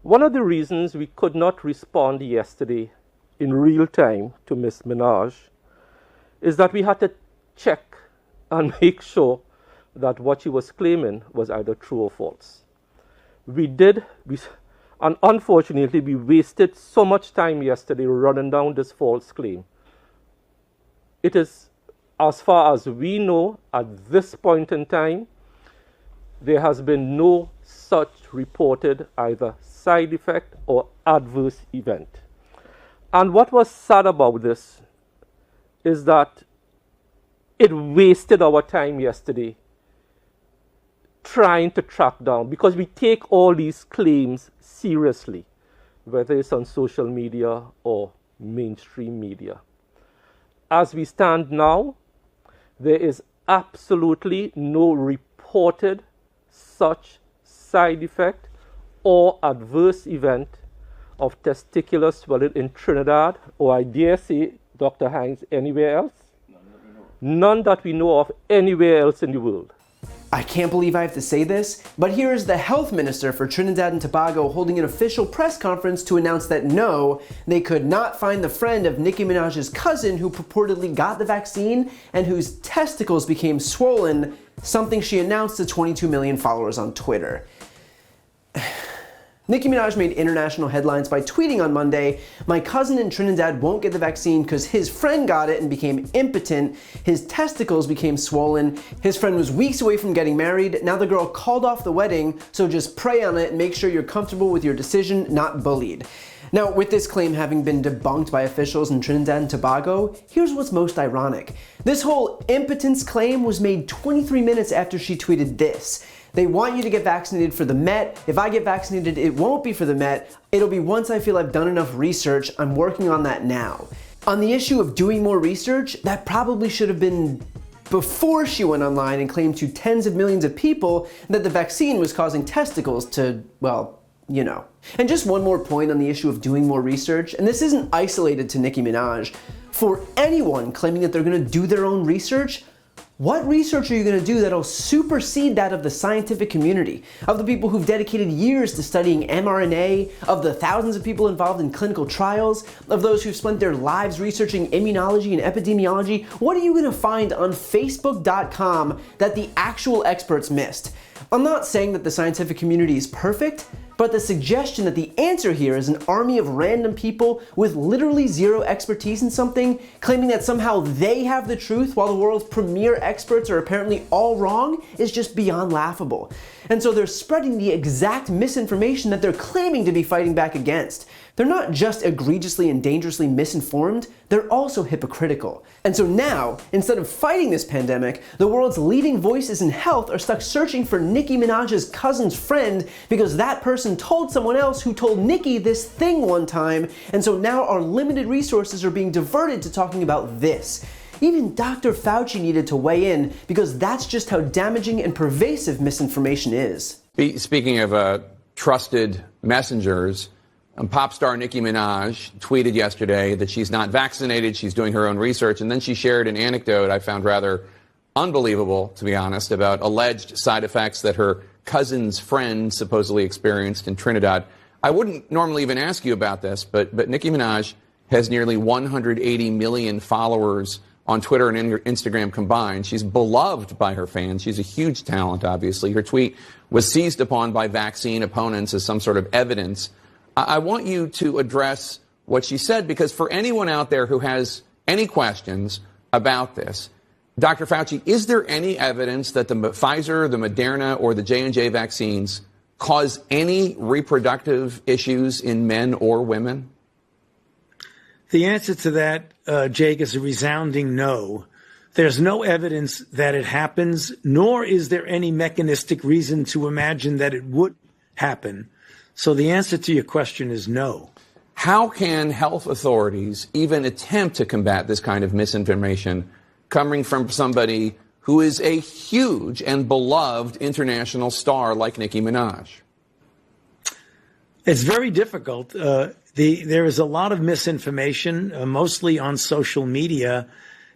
One of the reasons we could not respond yesterday in real time to Ms. Minaj is that we had to check and make sure that what she was claiming was either true or false. And unfortunately, we wasted so much time yesterday running down this false claim. It is, as far as we know, at this point in time, there has been no such reported either side effect or adverse event. And what was sad about this is that it wasted our time yesterday trying to track down, because we take all these claims seriously, whether it's on social media or mainstream media. As we stand now, there is absolutely no reported such side effect or adverse event of testicular swelling in Trinidad, or I dare say, Dr. Hines, anywhere else? None that we know of anywhere else in the world. I can't believe I have to say this, but here is the health minister for Trinidad and Tobago holding an official press conference to announce that no, they could not find the friend of Nicki Minaj's cousin who purportedly got the vaccine and whose testicles became swollen, something she announced to 22 million followers on Twitter. Nicki Minaj made international headlines by tweeting on Monday, "My cousin in Trinidad won't get the vaccine because his friend got it and became impotent. His testicles became swollen. His friend was weeks away from getting married. Now the girl called off the wedding, so just pray on it and make sure you're comfortable with your decision, not bullied." Now, with this claim having been debunked by officials in Trinidad and Tobago, here's what's most ironic. This whole impotence claim was made 23 minutes after she tweeted this. "They want you to get vaccinated for the Met. If I get vaccinated, it won't be for the Met. It'll be once I feel I've done enough research. I'm working on that now." On the issue of doing more research, that probably should have been before she went online and claimed to tens of millions of people that the vaccine was causing testicles to, well, you know. And just one more point on the issue of doing more research, and this isn't isolated to Nicki Minaj. For anyone claiming that they're gonna do their own research, what research are you going to do that'll supersede that of the scientific community, of the people who've dedicated years to studying mRNA, of the thousands of people involved in clinical trials, of those who've spent their lives researching immunology and epidemiology? What are you going to find on Facebook.com that the actual experts missed? I'm not saying that the scientific community is perfect, but the suggestion that the answer here is an army of random people with literally zero expertise in something, claiming that somehow they have the truth while the world's premier experts are apparently all wrong, is just beyond laughable. And so they're spreading the exact misinformation that they're claiming to be fighting back against. They're not just egregiously and dangerously misinformed, they're also hypocritical. And so now, instead of fighting this pandemic, the world's leading voices in health are stuck searching for Nicki Minaj's cousin's friend because that person told someone else who told Nicki this thing one time, and so now our limited resources are being diverted to talking about this. Even Dr. Fauci needed to weigh in because that's just how damaging and pervasive misinformation is. Speaking of trusted messengers, pop star Nicki Minaj tweeted yesterday that she's not vaccinated, she's doing her own research, and then she shared an anecdote I found rather unbelievable, to be honest, about alleged side effects that her cousin's friend supposedly experienced in Trinidad. I wouldn't normally even ask you about this, but Nicki Minaj has nearly 180 million followers on Twitter and Instagram combined. She's beloved by her fans. She's a huge talent, obviously. Her tweet was seized upon by vaccine opponents as some sort of evidence. I want you to address what she said, because for anyone out there who has any questions about this, Dr. Fauci, is there any evidence that the Pfizer, the Moderna, or the J&J vaccines cause any reproductive issues in men or women? The answer to that, Jake, is a resounding no. There's no evidence that it happens, nor is there any mechanistic reason to imagine that it would happen. So the answer to your question is no. How can health authorities even attempt to combat this kind of misinformation coming from somebody who is a huge and beloved international star like Nicki Minaj? It's very difficult. There is a lot of misinformation, mostly on social media,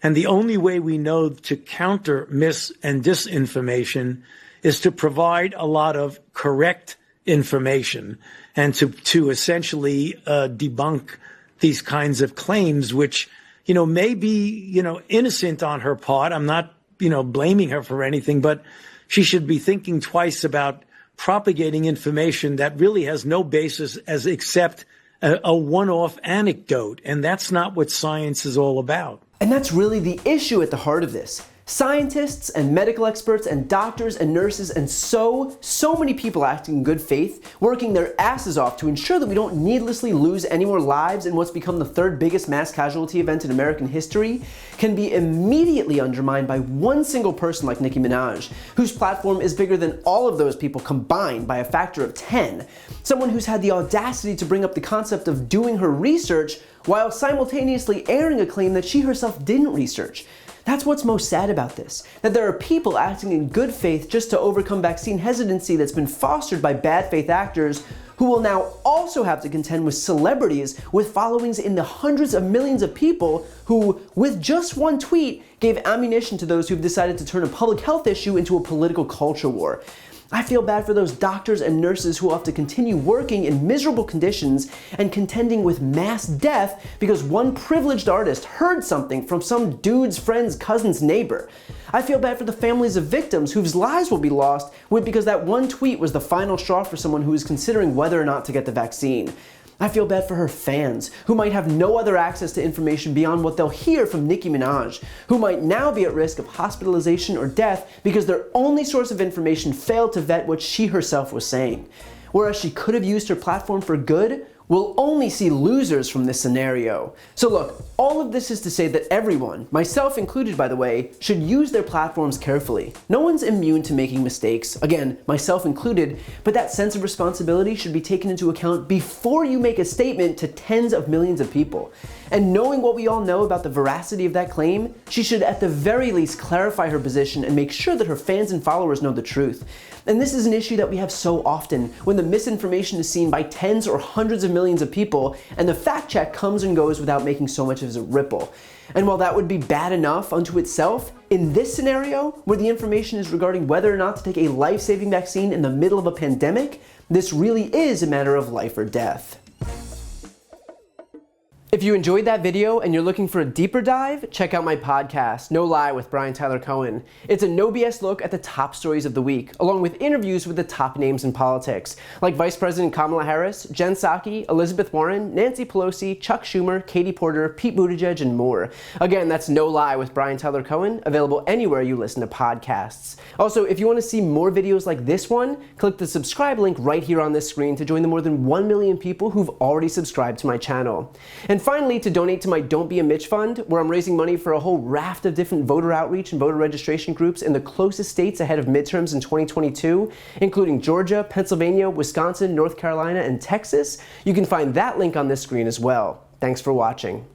and the only way we know to counter mis and disinformation is to provide a lot of correct information and to essentially debunk these kinds of claims, which, may be, innocent on her part. I'm not, blaming her for anything, but she should be thinking twice about propagating information that really has no basis as except a one-off anecdote. And that's not what science is all about. And that's really the issue at the heart of this. Scientists and medical experts and doctors and nurses and so many people acting in good faith, working their asses off to ensure that we don't needlessly lose any more lives in what's become the third biggest mass casualty event in American history, can be immediately undermined by one single person like Nicki Minaj, whose platform is bigger than all of those people combined by a factor of 10. Someone who's had the audacity to bring up the concept of doing her research while simultaneously airing a claim that she herself didn't research. That's what's most sad about this, that there are people acting in good faith just to overcome vaccine hesitancy that's been fostered by bad faith actors who will now also have to contend with celebrities with followings in the hundreds of millions of people who, with just one tweet, gave ammunition to those who've decided to turn a public health issue into a political culture war. I feel bad for those doctors and nurses who have to continue working in miserable conditions and contending with mass death because one privileged artist heard something from some dude's friend's cousin's neighbor. I feel bad for the families of victims whose lives will be lost because that one tweet was the final straw for someone who is considering whether or not to get the vaccine. I feel bad for her fans, who might have no other access to information beyond what they'll hear from Nicki Minaj, who might now be at risk of hospitalization or death because their only source of information failed to vet what she herself was saying. Whereas she could have used her platform for good, we'll only see losers from this scenario. So look, all of this is to say that everyone, myself included by the way, should use their platforms carefully. No one's immune to making mistakes, again, myself included, but that sense of responsibility should be taken into account before you make a statement to tens of millions of people. And knowing what we all know about the veracity of that claim, she should at the very least clarify her position and make sure that her fans and followers know the truth. And this is an issue that we have so often, when the misinformation is seen by tens or hundreds of millions of people, and the fact check comes and goes without making so much of a ripple. And while that would be bad enough unto itself, in this scenario, where the information is regarding whether or not to take a life-saving vaccine in the middle of a pandemic, this really is a matter of life or death. If you enjoyed that video and you're looking for a deeper dive, check out my podcast, No Lie with Brian Tyler Cohen. It's a no BS look at the top stories of the week, along with interviews with the top names in politics, like Vice President Kamala Harris, Jen Psaki, Elizabeth Warren, Nancy Pelosi, Chuck Schumer, Katie Porter, Pete Buttigieg, and more. Again, that's No Lie with Brian Tyler Cohen, available anywhere you listen to podcasts. Also, if you want to see more videos like this one, click the subscribe link right here on this screen to join the more than 1 million people who've already subscribed to my channel. And finally, to donate to my Don't Be a Mitch Fund, where I'm raising money for a whole raft of different voter outreach and voter registration groups in the closest states ahead of midterms in 2022, including Georgia, Pennsylvania, Wisconsin, North Carolina, and Texas. You can find that link on this screen as well. Thanks for watching.